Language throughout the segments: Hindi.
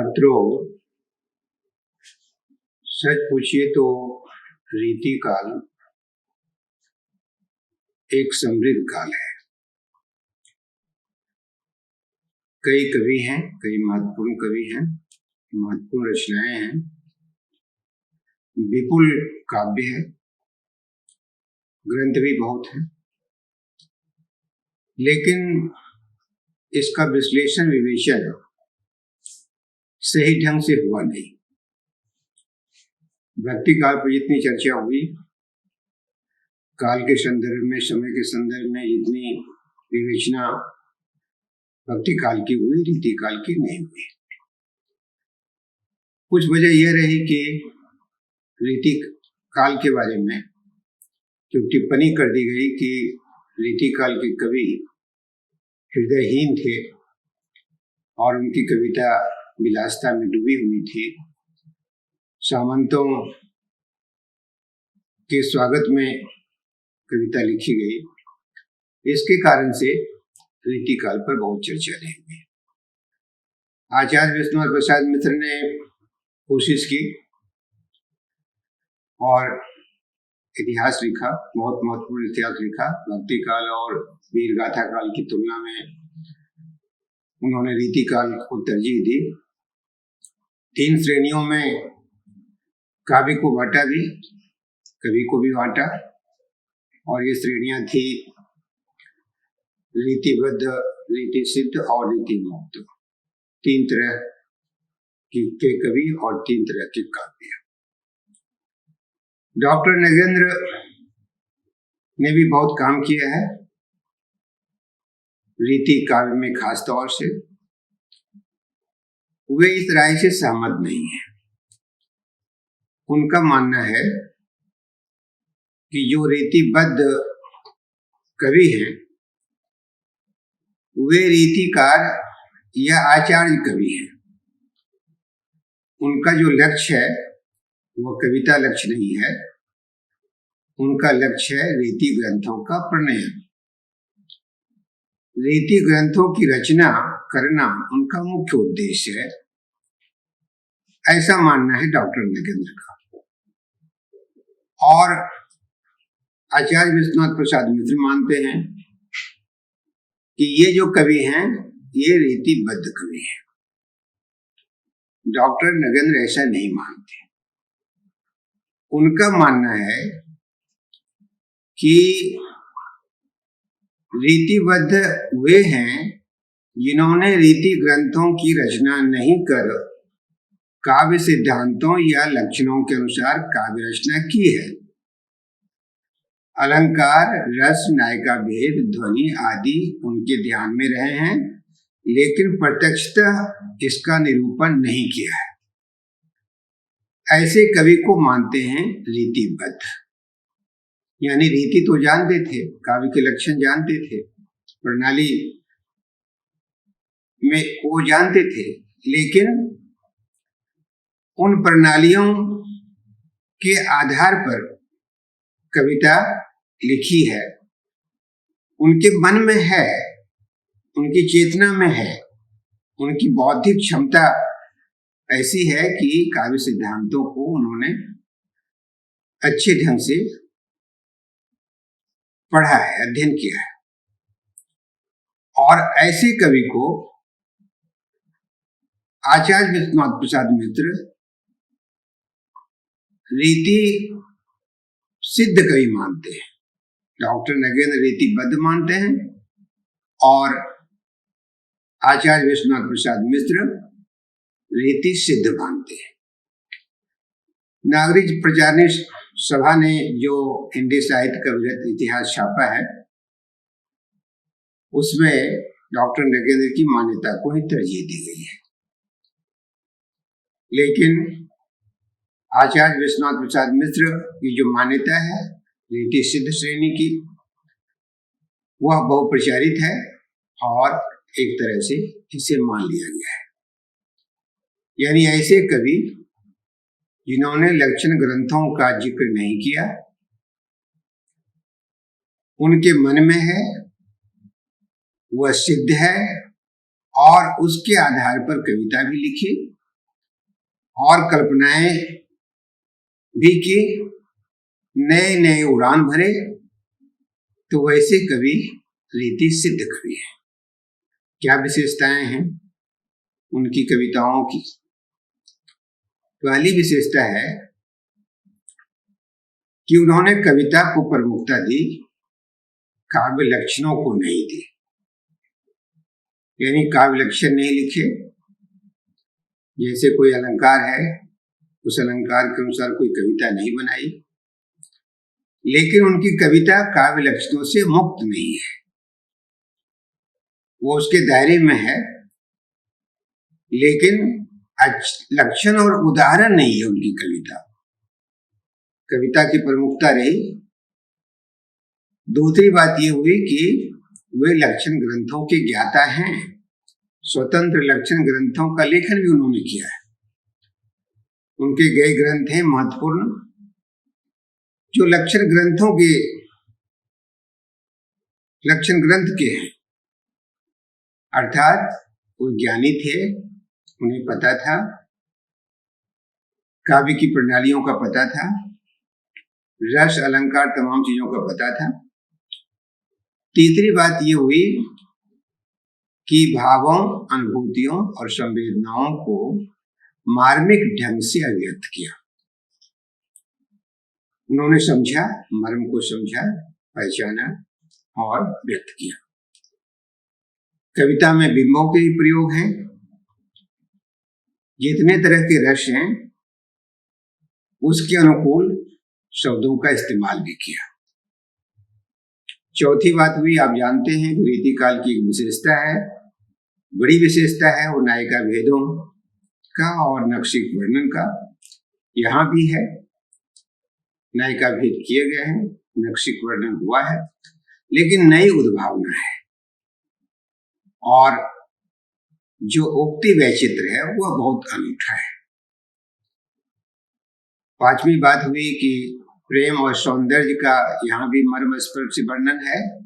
छात्रों, सच पूछिए तो रीति काल एक समृद्ध काल है। कई कवि हैं, कई महत्वपूर्ण कवि हैं, महत्वपूर्ण रचनाएं हैं, विपुल काव्य है, ग्रंथ भी बहुत हैं, लेकिन इसका विश्लेषण विवेचन सही ढंग से हुआ नहीं। भक्ति काल पर जितनी चर्चा हुई, काल के संदर्भ में, समय के संदर्भ में जितनी विवेचना भक्ति काल की हुई, रीति काल की नहीं हुई। कुछ वजह यह रही कि रीति काल के बारे में जो टिप्पणी कर दी गई कि रीति काल के कवि हृदयहीन थे और उनकी कविता विलासता में डूबी हुई थी। सामंतों के स्वागत में कविता लिखी गई, इसके कारण से रीति काल पर बहुत चर्चा नहीं हुई। आचार्य विश्वनाथ प्रसाद मित्र ने कोशिश की और इतिहास लिखा, बहुत महत्वपूर्ण इतिहास लिखा। भक्ति काल और वीर गाथा काल की तुलना में उन्होंने रीति काल को तरजीह दी। 3 श्रेणियों में काव्य को बांटा भी, कवि को भी बांटा, और ये श्रेणियां थी रीतिबद्ध, रीति सिद्ध और रीति मुक्त। 3 तरह के कवि और 3 तरह के काव्य। डॉक्टर नगेंद्र ने भी बहुत काम किया है रीति काव्य में, खास तौर से। वे इस राय से सहमत नहीं है। उनका मानना है कि जो रीतिबद्ध कवि हैं वे रीतिकार या आचार्य कवि हैं। उनका जो लक्ष्य है वह कविता लक्ष्य नहीं है, उनका लक्ष्य है रीति ग्रंथों का प्रणयन। रीति ग्रंथों की रचना करना उनका मुख्य उद्देश्य है, ऐसा मानना है डॉक्टर नगेंद्र का। और आचार्य विश्वनाथ प्रसाद मित्र मानते हैं कि ये जो कवि हैं ये रीतिबद्ध कवि हैं। डॉक्टर नगेंद्र ऐसा नहीं मानते। उनका मानना है कि रीतिबद्ध वे हैं जिन्होंने रीति ग्रंथों की रचना नहीं कर काव्य सिद्धांतों या लक्षणों के अनुसार काव्य रचना की है। अलंकार, रस, नायिका भेद, ध्वनि आदि उनके ध्यान में रहे हैं, लेकिन प्रत्यक्षतः इसका निरूपण नहीं किया है। ऐसे कवि को मानते हैं रीतिबद्ध। यानी रीति तो जानते थे, काव्य के लक्षण जानते थे, प्रणाली में वो जानते थे, लेकिन उन प्रणालियों के आधार पर कविता लिखी है, उनके मन में है, उनकी चेतना में है, उनकी बौद्धिक क्षमता ऐसी है कि काव्य सिद्धांतों को उन्होंने अच्छे ढंग से पढ़ा है, अध्ययन किया है। और ऐसे कवि को आचार्य विश्वनाथ प्रसाद मित्र रीति सिद्ध कवि मानते हैं। डॉक्टर नगेंद्र रीतिबद्ध मानते हैं और आचार्य विश्वनाथ प्रसाद मित्र रीति सिद्ध मानते हैं। नागरिक प्रचारणी सभा ने जो हिंदी साहित्य का इतिहास छापा है, उसमें डॉक्टर नगेंद्र की मान्यता को ही तरजीह दी गई है। लेकिन आचार्य विश्वनाथ प्रसाद मित्र की जो मान्यता है रीति सिद्ध श्रेणी की, वह बहुप्रचारित है और एक तरह से इसे मान लिया गया है। यानी ऐसे कवि जिन्होंने लक्षण ग्रंथों का जिक्र नहीं किया, उनके मन में है, वह सिद्ध है और उसके आधार पर कविता भी लिखी और कल्पनाएं भी की, नए नए उड़ान भरे। तो वैसे कवि रीति सिद्ध कवि है। क्या विशेषताएं हैं उनकी कविताओं की? पहली विशेषता है कि उन्होंने कविता को प्रमुखता दी, काव्य लक्षणों को नहीं दी। यानी काव्य लक्षण नहीं लिखे। जैसे कोई अलंकार है, उस अलंकार के अनुसार कोई कविता नहीं बनाई, लेकिन उनकी कविता काव्य लक्षणों से मुक्त नहीं है, वो उसके दायरे में है, लेकिन लक्षण और उदाहरण नहीं है उनकी कविता। कविता की प्रमुखता रही। दूसरी बात ये हुई कि वे लक्षण ग्रंथों के ज्ञाता हैं। स्वतंत्र लक्षण ग्रंथों का लेखन भी उन्होंने किया है। उनके गए ग्रंथ हैं महत्वपूर्ण, जो लक्षण ग्रंथ के हैं। अर्थात वो ज्ञानी थे, उन्हें पता था, काव्य की प्रणालियों का पता था, रस अलंकार तमाम चीजों का पता था। तीसरी बात ये हुई कि भावों, अनुभूतियों और संवेदनाओं को मार्मिक ढंग से अभिव्यक्त किया। उन्होंने समझा, मर्म को समझा, पहचाना और व्यक्त किया। कविता में बिंबों के ही प्रयोग हैं। जितने तरह के रस हैं उसके अनुकूल शब्दों का इस्तेमाल भी किया। चौथी बात हुई, आप जानते हैं रीति काल की एक विशेषता है, बड़ी विशेषता है, वो नायिका भेदों का और नक्शिक वर्णन का। यहाँ भी है, नायिका भेद किए गए हैं, नक्शिक वर्णन हुआ है, लेकिन नई उद्भावना है। और जो उक्ति वैचित्र है वह बहुत अनूठा है। पांचवी बात हुई कि प्रेम और सौंदर्य का यहाँ भी मर्मस्पर्शी वर्णन है।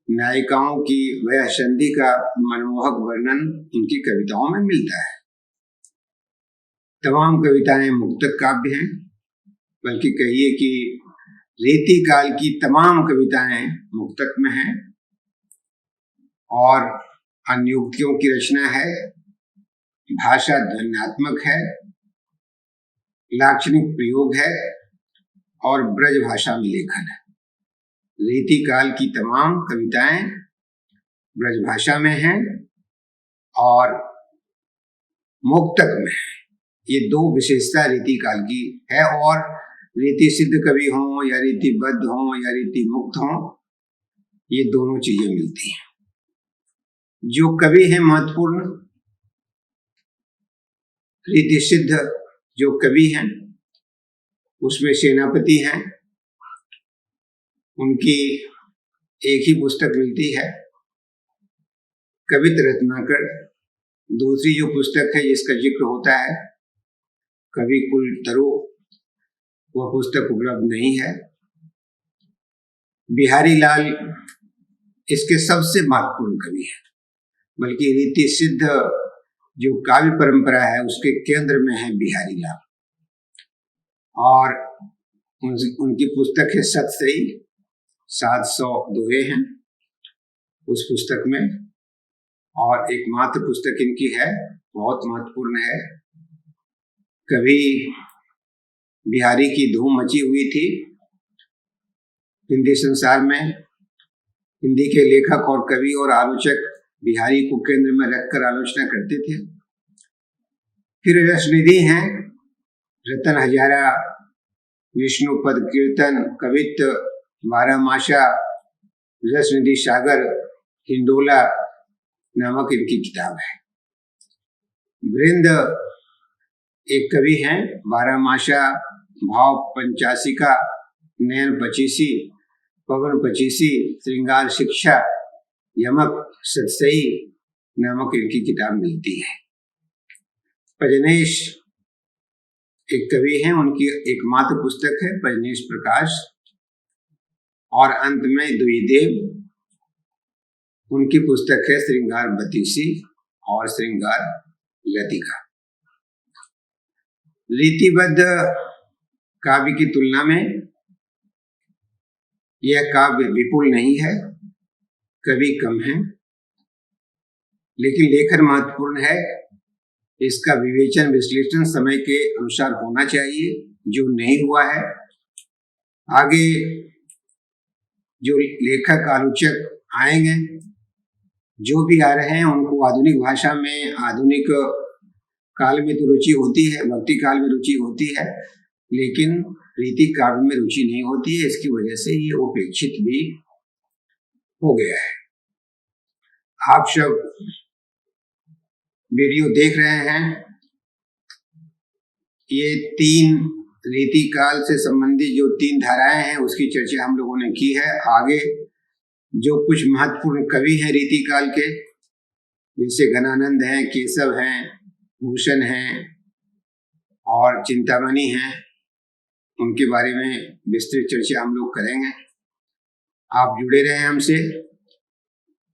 नायिकाओं की वह संधि का मनमोहक वर्णन उनकी कविताओं में मिलता है। तमाम कविताएं मुक्तक काव्य हैं, बल्कि कहिए कि रीति काल की तमाम कविताएं मुक्तक में हैं। और अन्योक्तियों की रचना है, भाषा ध्वन्यात्मक है, लाक्षणिक प्रयोग है और ब्रज भाषा में लेखन है। रीति काल की तमाम कविताएं ब्रज भाषा में हैं और मुक्तक में है। ये दो विशेषता रीति काल की है। और रीति सिद्ध कवि हों या रीतिबद्ध हों या रीति मुक्त हों, ये दोनों चीजें मिलती हैं। जो कवि हैं महत्वपूर्ण, रीति सिद्ध जो कवि हैं उसमें सेनापति हैं, उनकी एक ही पुस्तक मिलती है, कवित रत्नाकर। दूसरी जो पुस्तक है जिसका जिक्र होता है, कवि कुल तरु, वह पुस्तक उपलब्ध नहीं है। बिहारी लाल इसके सबसे महत्वपूर्ण कवि है, बल्कि रीति सिद्ध जो काव्य परंपरा है उसके केंद्र में है बिहारी लाल। और उनकी पुस्तक है सतसई, 700 दोहे हैं उस पुस्तक में। और एकमात्र पुस्तक इनकी है, बहुत महत्वपूर्ण है। कवि बिहारी की धूम मची हुई थी हिंदी संसार में। हिंदी के लेखक और कवि और आलोचक बिहारी को केंद्र में रखकर आलोचना करते थे। फिर रसनिधि हैं, रतन हजारा, विष्णुपद कीर्तन, कवित्व, बारहमासा, रसनिधि सागर, हिंडोला नामक इनकी किताब है। वृंद एक कवि हैं, बारहमासा, भाव पंचाशिका, नयन पचीसी, पवन पचीसी, श्रृंगार शिक्षा, यमक, सतसई नामक इनकी किताब मिलती है। पजनेश एक कवि हैं, उनकी एकमात्र पुस्तक है पजनेश प्रकाश। और अंत में द्विदेव, उनकी पुस्तक है श्रृंगार बतीसी और श्रृंगार लतिका। रीतिबद्ध काव्य की तुलना में यह काव्य विपुल नहीं है, कवि कम है, लेकिन लेखन महत्वपूर्ण है। इसका विवेचन विश्लेषण समय के अनुसार होना चाहिए, जो नहीं हुआ है। आगे जो लेखक आलोचक आएंगे, जो भी आ रहे हैं, उनको आधुनिक भाषा में, आधुनिक काल में तो रुचि होती है, भक्ति काल में रुचि होती है, लेकिन रीति काव्य में रुचि नहीं होती है। इसकी वजह से ये उपेक्षित भी हो गया है। आप सब वीडियो देख रहे हैं, ये 3 रीति काल से संबंधित जो 3 धाराएं हैं, उसकी चर्चा हम लोगों ने की है। आगे जो कुछ महत्वपूर्ण कवि हैं रीति काल के, जैसे घनानंद हैं, केशव हैं, भूषण हैं और चिंतामणि हैं, उनके बारे में विस्तृत चर्चा हम लोग करेंगे। आप जुड़े रहे हमसे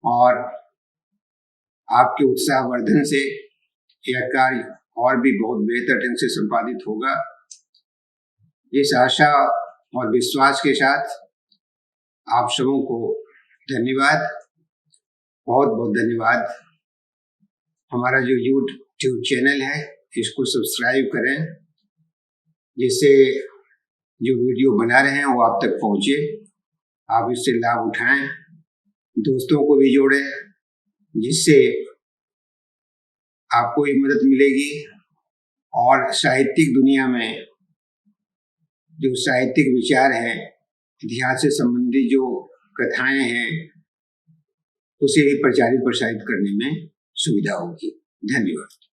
और आपके उत्साहवर्धन से यह कार्य और भी बहुत बेहतर ढंग से संपादित होगा। इस आशा और विश्वास के साथ आप सबों को धन्यवाद, बहुत बहुत धन्यवाद। हमारा जो यूट्यूब चैनल है, इसको सब्सक्राइब करें, जिससे जो वीडियो बना रहे हैं वो आप तक पहुंचे, आप इससे लाभ उठाएं, दोस्तों को भी जोड़ें, जिससे आपको ये मदद मिलेगी। और साहित्यिक दुनिया में जो साहित्यिक विचार है, इतिहास से संबंधित जो कथाएं हैं, उसे प्रचारित प्रसारित करने में सुविधा होगी। धन्यवाद।